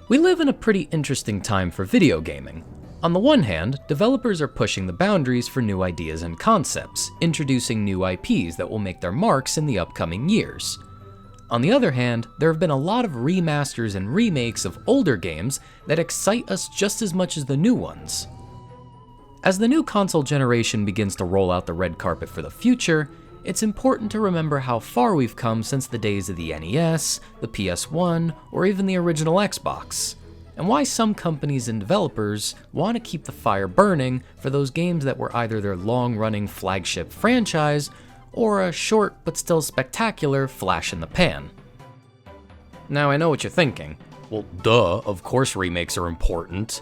We live in a pretty interesting time for video gaming. On the one hand, developers are pushing the boundaries for new ideas and concepts, introducing new IPs that will make their marks in the upcoming years. On the other hand, there have been a lot of remasters and remakes of older games that excite us just as much as the new ones. As the new console generation begins to roll out the red carpet for the future, it's important to remember how far we've come since the days of the NES, the PS1, or even the original Xbox, and why some companies and developers want to keep the fire burning for those games that were either their long-running flagship franchise or a short but still spectacular flash in the pan. Now I know what you're thinking. Well, duh, of course remakes are important.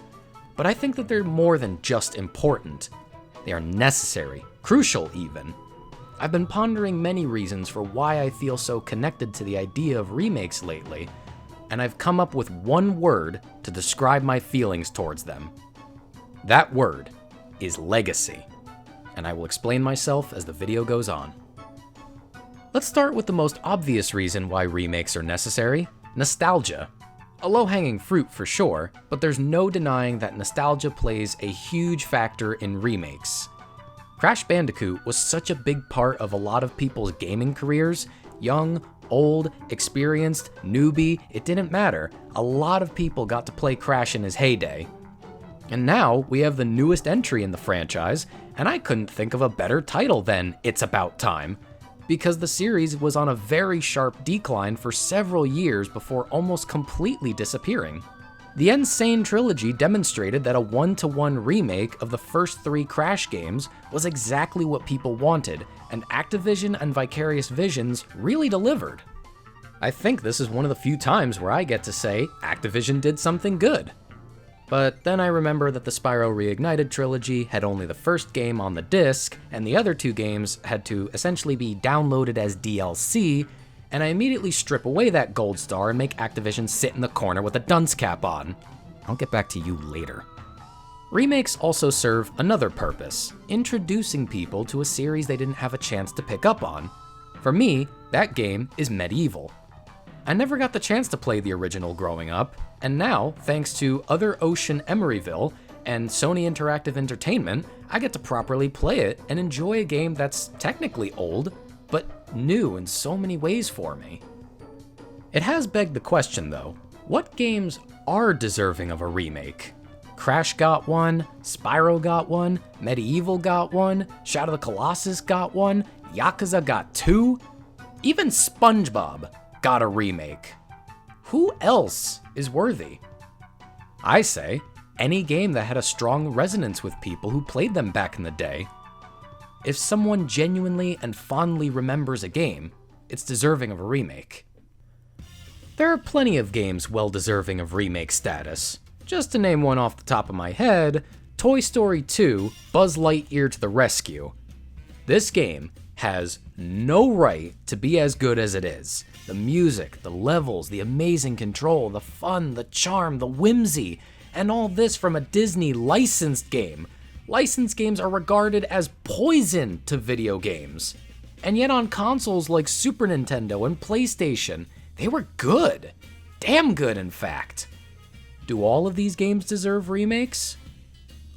But I think that they're more than just important. They are necessary, crucial even. I've been pondering many reasons for why I feel so connected to the idea of remakes lately, and I've come up with one word to describe my feelings towards them. That word is legacy, and I will explain myself as the video goes on. Let's start with the most obvious reason why remakes are necessary: nostalgia. A low-hanging fruit for sure, but there's no denying that nostalgia plays a huge factor in remakes. Crash Bandicoot was such a big part of a lot of people's gaming careers. Young, old, experienced, newbie, it didn't matter. A lot of people got to play Crash in his heyday. And now we have the newest entry in the franchise, and I couldn't think of a better title than It's About Time, because the series was on a very sharp decline for several years before almost completely disappearing. The Insane trilogy demonstrated that a one-to-one remake of the first 3 Crash games was exactly what people wanted, and Activision and Vicarious Visions really delivered. I think this is one of the few times where I get to say Activision did something good. But then I remember that the Spyro Reignited trilogy had only the first game on the disc, and the other 2 games had to essentially be downloaded as DLC, and I immediately strip away that gold star and make Activision sit in the corner with a dunce cap on. I'll get back to you later. Remakes also serve another purpose: introducing people to a series they didn't have a chance to pick up on. For me, that game is Medieval. I never got the chance to play the original growing up, and now, thanks to Other Ocean Emeryville and Sony Interactive Entertainment, I get to properly play it and enjoy a game that's technically old, but new in so many ways for me. It has begged the question though, what games are deserving of a remake? Crash got one, Spyro got one, Medieval got one, Shadow of the Colossus got one, Yakuza got 2, even SpongeBob got a remake. Who else is worthy? I say, any game that had a strong resonance with people who played them back in the day. If someone genuinely and fondly remembers a game, it's deserving of a remake. There are plenty of games well deserving of remake status. Just to name one off the top of my head, Toy Story 2: Buzz Lightyear to the Rescue. This game has no right to be as good as it is. The music, the levels, the amazing control, the fun, the charm, the whimsy, and all this from a Disney licensed game. Licensed games are regarded as poison to video games. And yet on consoles like Super Nintendo and PlayStation, they were good. Damn good, in fact. Do all of these games deserve remakes?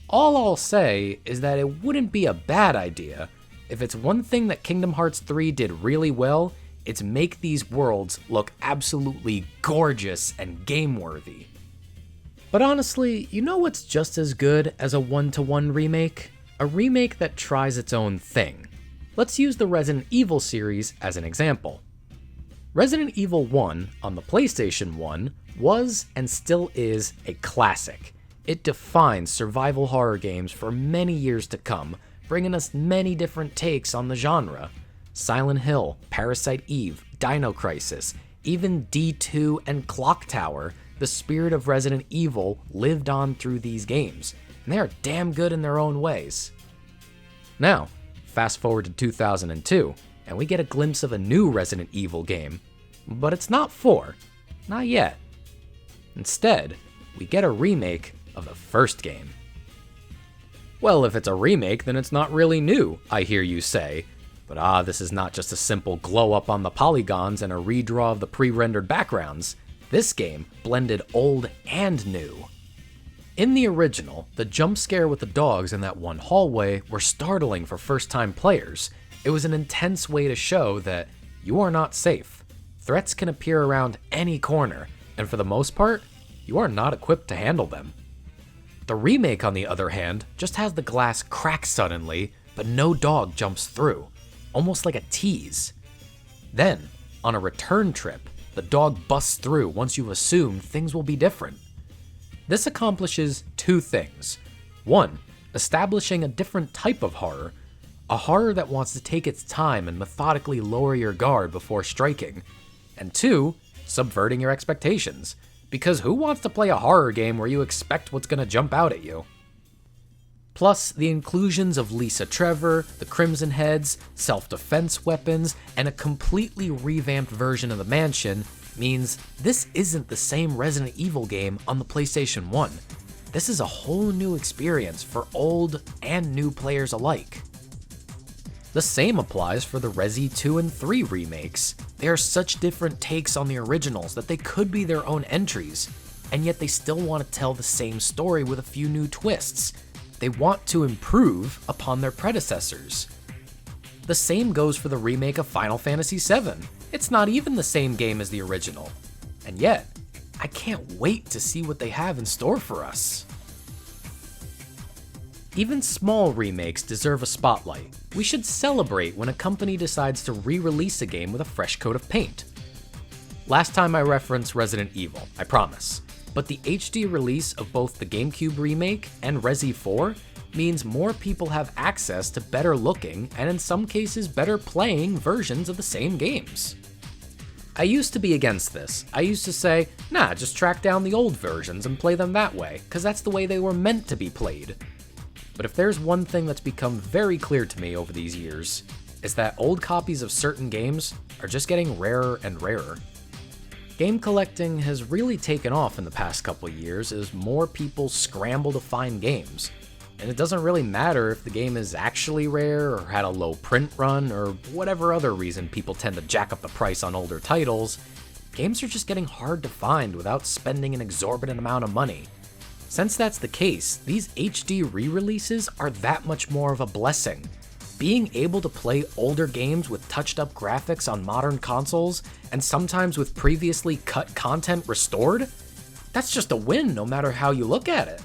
All I'll say is that it wouldn't be a bad idea. If it's one thing that Kingdom Hearts 3 did really well, it's make these worlds look absolutely gorgeous and game-worthy. But honestly, you know what's just as good as a one-to-one remake? A remake that tries its own thing. Let's use the Resident Evil series as an example. Resident Evil 1 on the PlayStation 1 was and still is a classic. It defines survival horror games for many years to come, bringing us many different takes on the genre. Silent Hill, Parasite Eve, Dino Crisis, even D2 and Clock Tower, the spirit of Resident Evil lived on through these games, and they are damn good in their own ways. Now, fast forward to 2002, and we get a glimpse of a new Resident Evil game, but it's not 4, not yet. Instead, we get a remake of the first game. Well, if it's a remake, then it's not really new, I hear you say. But this is not just a simple glow up on the polygons and a redraw of the pre-rendered backgrounds. This game blended old and new. In the original, the jump scare with the dogs in that one hallway were startling for first-time players. It was an intense way to show that you are not safe. Threats can appear around any corner, and for the most part, you are not equipped to handle them. The remake, on the other hand, just has the glass crack suddenly, but no dog jumps through, almost like a tease. Then, on a return trip, the dog busts through once you've assumed things will be different. This accomplishes two things. One, establishing a different type of horror, a horror that wants to take its time and methodically lower your guard before striking. And two, subverting your expectations, because who wants to play a horror game where you expect what's gonna jump out at you? Plus, the inclusions of Lisa Trevor, the Crimson Heads, self-defense weapons, and a completely revamped version of the mansion means this isn't the same Resident Evil game on the PlayStation 1. This is a whole new experience for old and new players alike. The same applies for the Resi 2 and 3 remakes. They are such different takes on the originals that they could be their own entries, and yet they still want to tell the same story with a few new twists. They want to improve upon their predecessors. The same goes for the remake of Final Fantasy VII. It's not even the same game as the original. And yet, I can't wait to see what they have in store for us. Even small remakes deserve a spotlight. We should celebrate when a company decides to re-release a game with a fresh coat of paint. Last time I referenced Resident Evil, I promise. But the HD release of both the GameCube remake and Resi 4 means more people have access to better looking, and in some cases better playing, versions of the same games. I used to be against this. I used to say, nah, just track down the old versions and play them that way, cause that's the way they were meant to be played. But if there's one thing that's become very clear to me over these years, is that old copies of certain games are just getting rarer and rarer. Game collecting has really taken off in the past couple years as more people scramble to find games. And it doesn't really matter if the game is actually rare or had a low print run or whatever other reason people tend to jack up the price on older titles, games are just getting hard to find without spending an exorbitant amount of money. Since that's the case, these HD re-releases are that much more of a blessing. Being able to play older games with touched up graphics on modern consoles, and sometimes with previously cut content restored, that's just a win no matter how you look at it.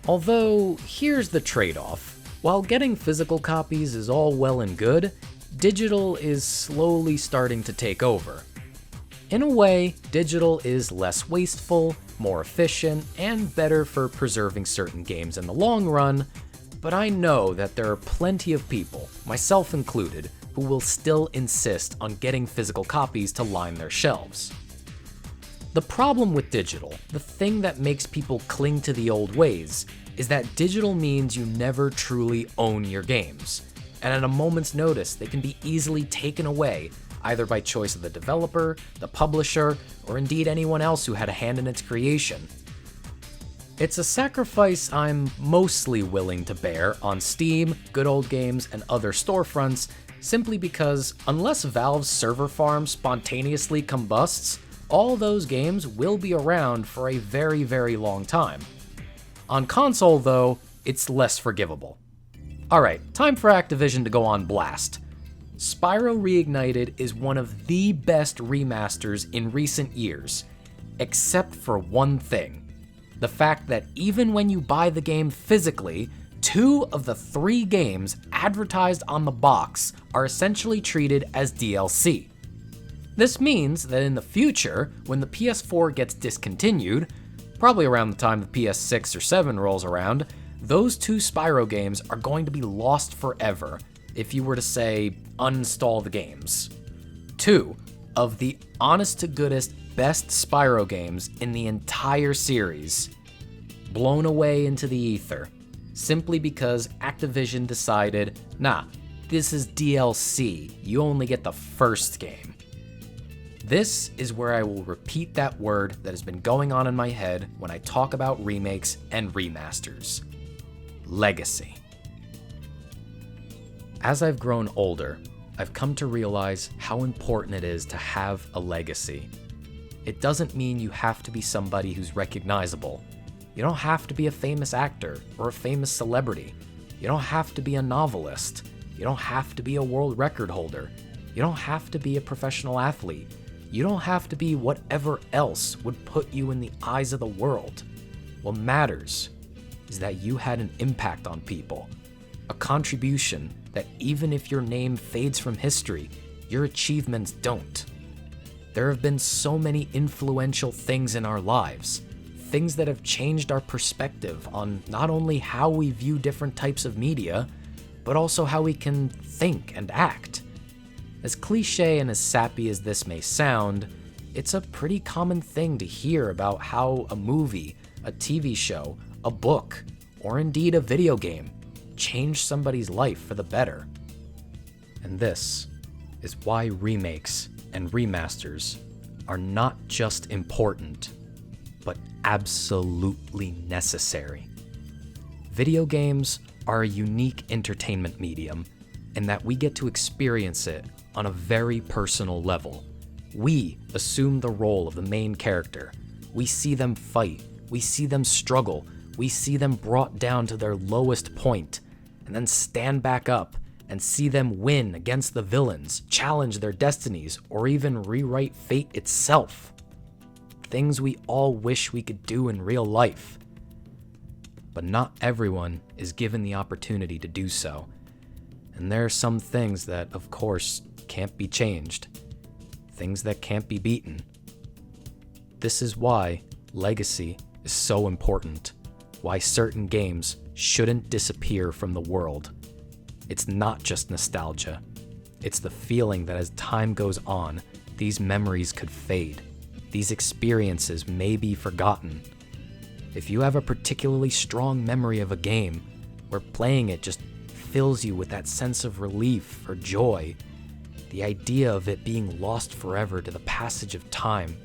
Although, here's the trade-off. While getting physical copies is all well and good, digital is slowly starting to take over. In a way, digital is less wasteful, more efficient, and better for preserving certain games in the long run, but I know that there are plenty of people, myself included, who will still insist on getting physical copies to line their shelves. The problem with digital, the thing that makes people cling to the old ways, is that digital means you never truly own your games, and at a moment's notice they can be easily taken away, either by choice of the developer, the publisher, or indeed anyone else who had a hand in its creation. It's a sacrifice I'm mostly willing to bear on Steam, Good Old Games, and other storefronts, simply because unless Valve's server farm spontaneously combusts, all those games will be around for a very, very long time. On console, though, it's less forgivable. Alright, time for Activision to go on blast. Spyro Reignited is one of the best remasters in recent years, except for one thing. The fact that even when you buy the game physically, 2 of the 3 games advertised on the box are essentially treated as DLC. This means that in the future, when the PS4 gets discontinued, probably around the time the PS6 or 7 rolls around, those 2 Spyro games are going to be lost forever, if you were to say, uninstall the games. 2 of the honest-to-goodest best Spyro games in the entire series, blown away into the ether, simply because Activision decided, nah, this is DLC, you only get the first game. This is where I will repeat that word that has been going on in my head when I talk about remakes and remasters. Legacy. As I've grown older, I've come to realize how important it is to have a legacy. It doesn't mean you have to be somebody who's recognizable. You don't have to be a famous actor or a famous celebrity. You don't have to be a novelist. You don't have to be a world record holder. You don't have to be a professional athlete. You don't have to be whatever else would put you in the eyes of the world. What matters is that you had an impact on people, a contribution that even if your name fades from history, your achievements don't. There have been so many influential things in our lives, things that have changed our perspective on not only how we view different types of media, but also how we can think and act. As cliche and as sappy as this may sound, it's a pretty common thing to hear about how a movie, a TV show, a book, or indeed a video game changed somebody's life for the better. And this is why remakes and remasters are not just important, but absolutely necessary. Video games are a unique entertainment medium in that we get to experience it on a very personal level. We assume the role of the main character. We see them fight. We see them struggle. We see them brought down to their lowest point, and then stand back up and see them win against the villains, challenge their destinies, or even rewrite fate itself. Things we all wish we could do in real life. But not everyone is given the opportunity to do so. And there are some things that, of course, can't be changed. Things that can't be beaten. This is why legacy is so important. Why certain games shouldn't disappear from the world. It's not just nostalgia. It's the feeling that as time goes on, these memories could fade. These experiences may be forgotten. If you have a particularly strong memory of a game, where playing it just fills you with that sense of relief or joy, the idea of it being lost forever to the passage of time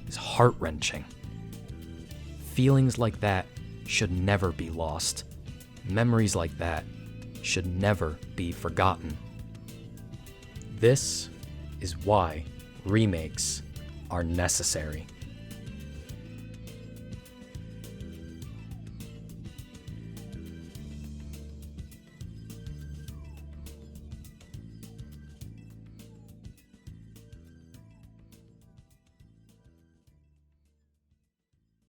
is heart-wrenching. Feelings like that should never be lost. Memories like that should never be forgotten. This is why remakes are necessary.